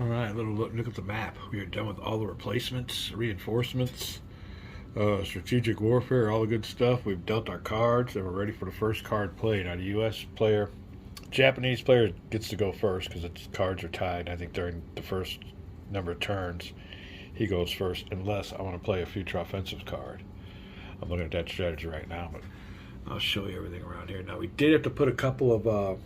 All right, look at the map. We are done with all the replacements, reinforcements, strategic warfare, all the good stuff. We've dealt our cards, and we're ready for the first card played. Now, the U.S. player, Japanese player gets to go first because its cards are tied. I think during the first number of turns, he goes first, unless I want to play a future offensive card. I'm looking at that strategy right now, but I'll show you everything around here. Now, we did have to put a couple of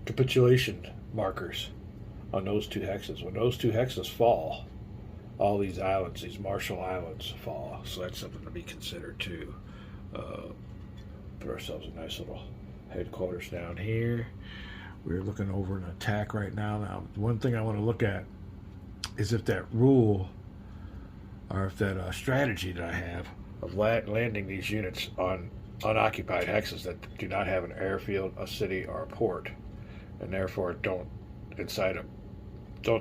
capitulation markers on those two hexes. When those two hexes fall, all these islands, these Marshall Islands, fall. So that's something to be considered too. Put ourselves a nice little headquarters down here. We're looking over an attack right now. Now, one thing I want to look at is if that rule or if that strategy that I have of landing these units on unoccupied hexes that do not have an airfield, a city, or a port, and therefore don't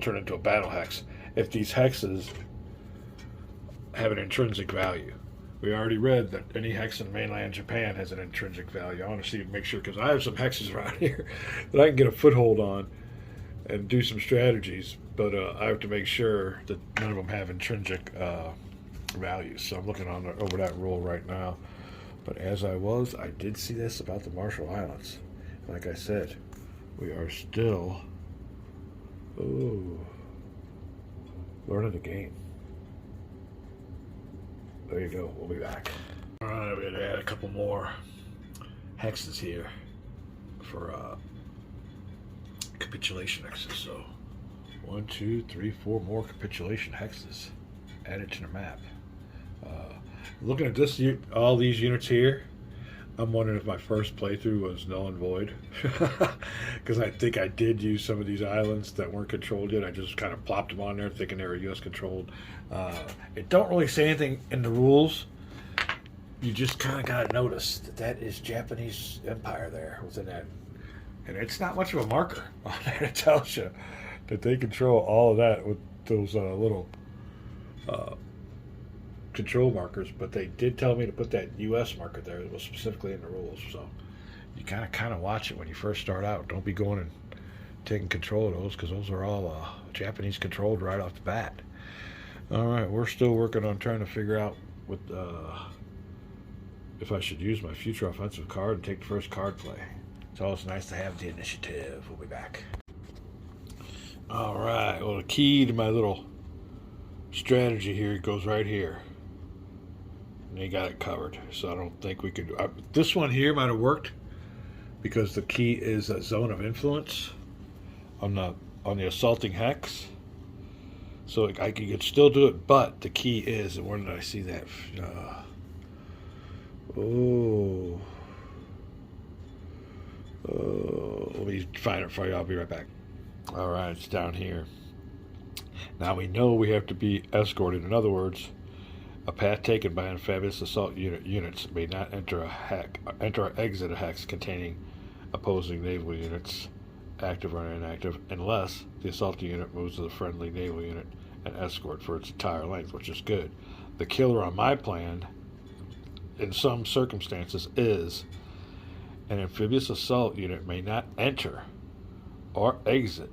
turn into a battle hex. If these hexes have an intrinsic value, we already read that any hex in mainland Japan has an intrinsic value. I want to make sure, because I have some hexes around here that I can get a foothold on and do some strategies, but I have to make sure that none of them have intrinsic values. So I'm looking over that rule right now. But as I did see this about the Marshall Islands. Like I said, we are still learning the game. There you go. We'll be back. All right, we had to add a couple more hexes here for capitulation hexes. So 1, 2, 3, 4 more capitulation hexes added to the map. Looking at this, all these units here, I'm wondering if my first playthrough was null and void, because I think I did use some of these islands that weren't controlled yet. I just kind of plopped them on there thinking they were U.S. controlled. It don't really say anything in the rules. You just kind of got to notice that is Japanese Empire there within that. And it's not much of a marker on there. It tells you that they control all of that with those little control markers, but they did tell me to put that U.S. marker there. It was specifically in the rules, so you kind of watch it when you first start out. Don't be going and taking control of those, because those are all Japanese controlled right off the bat. All right, we're still working on trying to figure out if I should use my future offensive card and take the first card play. It's always nice to have the initiative. We'll be back. All right, well, the key to my little strategy here goes right here. And they got it covered, so I don't think we could. This one here might have worked because the key is a zone of influence on the assaulting hex. So I could still do it, but the key is, and where did I see that? Let me find it for you. I'll be right back. All right, it's down here. Now we know we have to be escorted. In other words, a path taken by amphibious assault units may not enter or exit a hex containing opposing naval units, active or inactive, unless the assaulting unit moves to the friendly naval unit and escort for its entire length, which is good. The killer on my plan, in some circumstances, is an amphibious assault unit may not enter or exit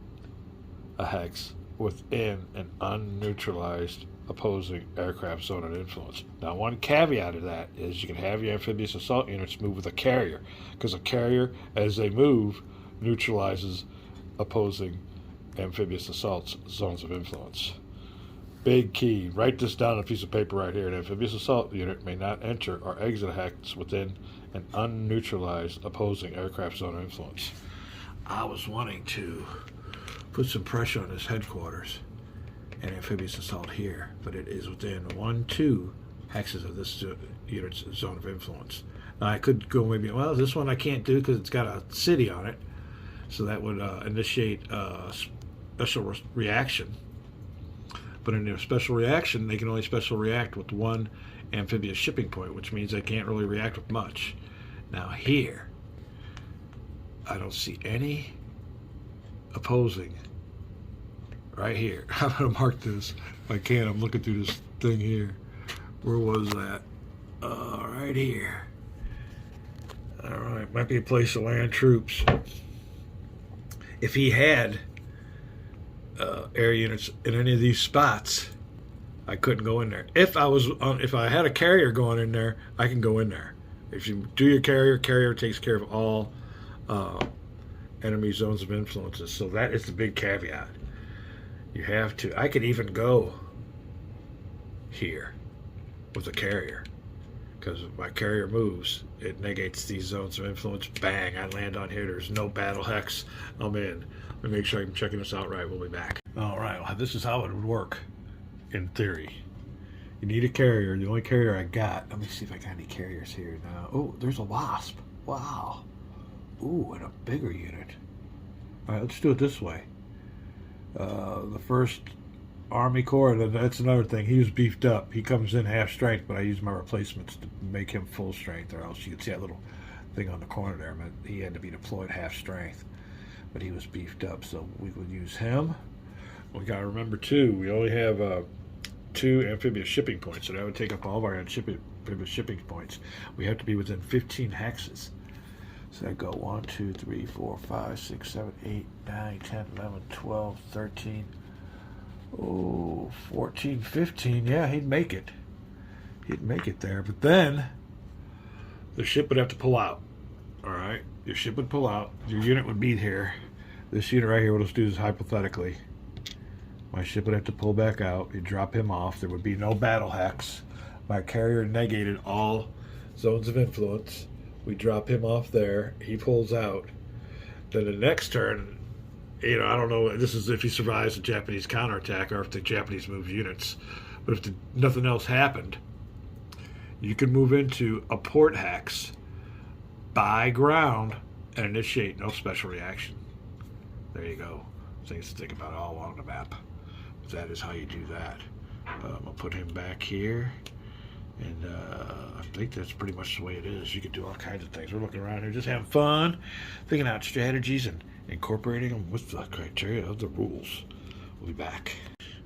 a hex within an unneutralized opposing aircraft zone of influence. Now, one caveat to that is you can have your amphibious assault units move with a carrier, because a carrier, as they move, neutralizes opposing amphibious assault zones of influence. Big key. Write this down on a piece of paper right here. An amphibious assault unit may not enter or exit a hex within an unneutralized opposing aircraft zone of influence. I was wanting to put some pressure on his headquarters and amphibious assault here, but it is within 1, 2 hexes of this unit's zone of influence. Now I could go maybe, well, this one I can't do because it's got a city on it, so that would initiate a special reaction. But in their special reaction, they can only special react with one amphibious shipping point, which means they can't really react with much. Now here, I don't see any opposing right here. I'm going to mark this. If I can, I'm looking through this thing here. Where was that? Right here. All right, might be a place to land troops. If he had air units in any of these spots, I couldn't go in there. If I had a carrier going in there, I can go in there. If you do your carrier takes care of all enemy zones of influences. So that is the big caveat. You have to. I could even go here with a carrier, because if my carrier moves, it negates these zones of influence. Bang! I land on here. There's no battle hex. I'm in. Let me make sure I'm checking this out right. We'll be back. All right. Well, this is how it would work in theory. You need a carrier. The only carrier I got. Let me see if I got any carriers here now. Oh, there's a Wasp. Wow. Ooh, and a bigger unit. All right, let's do it this way. The first Army Corps, and that's another thing. He was beefed up. He comes in half strength, but I use my replacements to make him full strength, or else you can see that little thing on the corner there. But he had to be deployed half strength, but he was beefed up, so we would use him. We got to remember too, we only have 2 amphibious shipping points, so that would take up all of our amphibious shipping points. We have to be within 15 hexes. So I go 1, 2, 3, 4, 5, 6, 7, 8, 9, 10, 11, 12, 13, 14, 15. Yeah, he'd make it. He'd make it there. But then the ship would have to pull out. All right? Your ship would pull out. Your unit would be here. This unit right here, what let's do is hypothetically, my ship would have to pull back out. You'd drop him off. There would be no battle hex. My carrier negated all zones of influence. We drop him off there. He pulls out. Then the next turn, I don't know. This is if he survives the Japanese counterattack or if the Japanese move units. But if nothing else happened, you can move into a port hex by ground and initiate no special reaction. There you go. Things to think about all along the map. But that is how you do that. I'll put him back here. And I think that's pretty much the way it is. You can do all kinds of things. We're looking around here just having fun, thinking out strategies and incorporating them with the criteria of the rules. We'll be back.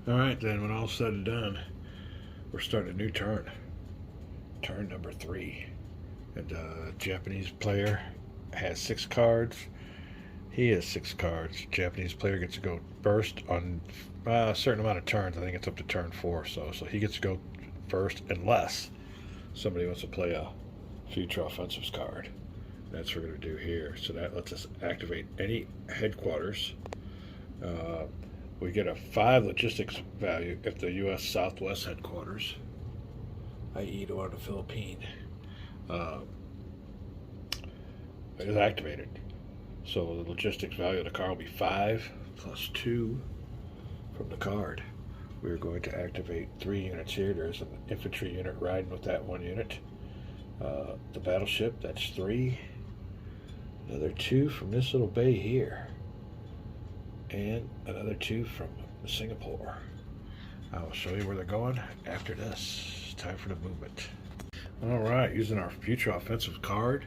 All right, then, when all's said and done, we're starting a new turn. Turn number 3. And Japanese player has 6 cards. He has 6 cards. Japanese player gets to go first on a certain amount of turns. I think it's up to turn 4. So he gets to go first unless somebody wants to play a future offensives card. That's what we're going to do here. So that lets us activate any headquarters. We get a 5 logistics value if the U.S. Southwest headquarters, i.e. the one in the Philippines, is activated. So the logistics value of the card will be 5 plus 2 from the card. We're going to activate 3 units here. There's an infantry unit riding with that 1 unit. The battleship, that's 3. Another 2 from this little bay here. And another 2 from Singapore. I will show you where they're going after this. Time for the movement. Alright, using our future offensive card,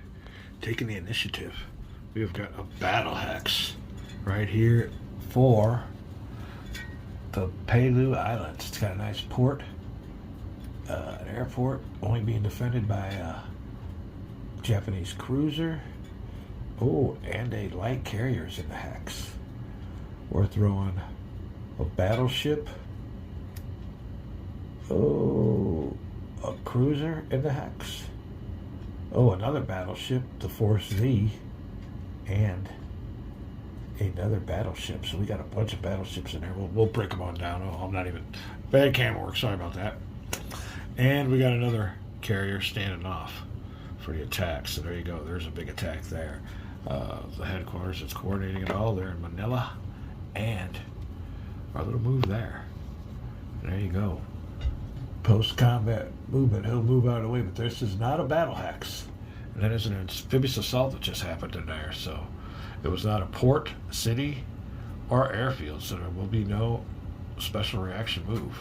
taking the initiative. We have got a battle hex right here for the Palu Islands. It's got a nice port, an airport, only being defended by a Japanese cruiser. Oh, and a light carriers in the hex. We're throwing a battleship. Oh, a cruiser in the hex. Oh, another battleship, the Force Z, and another battleship. So we got a bunch of battleships in there. We'll break them on down. Oh, I'm not even... Bad camera work. Sorry about that. And we got another carrier standing off for the attack. So there you go. There's a big attack there. The headquarters is coordinating it all there in Manila. And our little move there. There you go. Post-combat movement. He'll move out of the way, but this is not a battle hex. And then there's an amphibious assault that just happened in there. So it was not a port, city, or airfield. So there will be no special reaction move.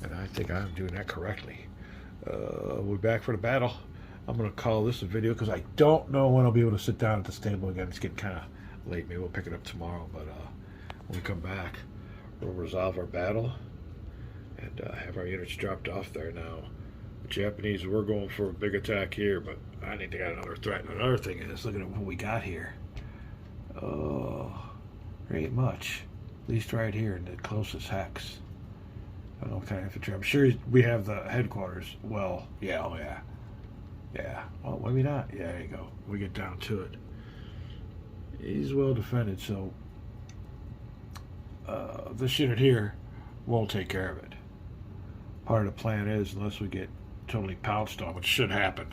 And I think I'm doing that correctly. We're back for the battle. I'm going to call this a video because I don't know when I'll be able to sit down at this table again. It's getting kind of late. Maybe we'll pick it up tomorrow. But when we come back, we'll resolve our battle and have our units dropped off there. Now, the Japanese were going for a big attack here, but I think they got another threat. And another thing is, look at what we got here. Oh, there ain't much. least right here in the closest hex. I don't know what kind of infantry. I'm sure we have the headquarters. Well, yeah, oh yeah. Yeah. Well, maybe not. Yeah, there you go. We get down to it. He's well defended, so this unit here won't take care of it. Part of the plan is, unless we get totally pounced on, which should happen,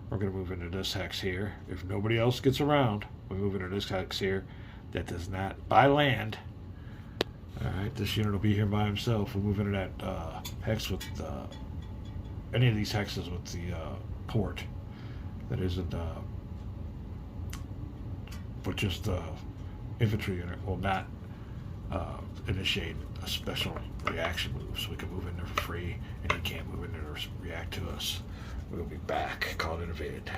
we're going to move into this hex here. If nobody else gets around, we move into this hex here. That does not, by land. Alright, this unit will be here by himself. We'll move into that hex with any of these hexes with the port that isn't but just the infantry unit will not initiate a special reaction move, so we can move in there for free, and he can't move in there to react to us. We'll be back. Call it invaded.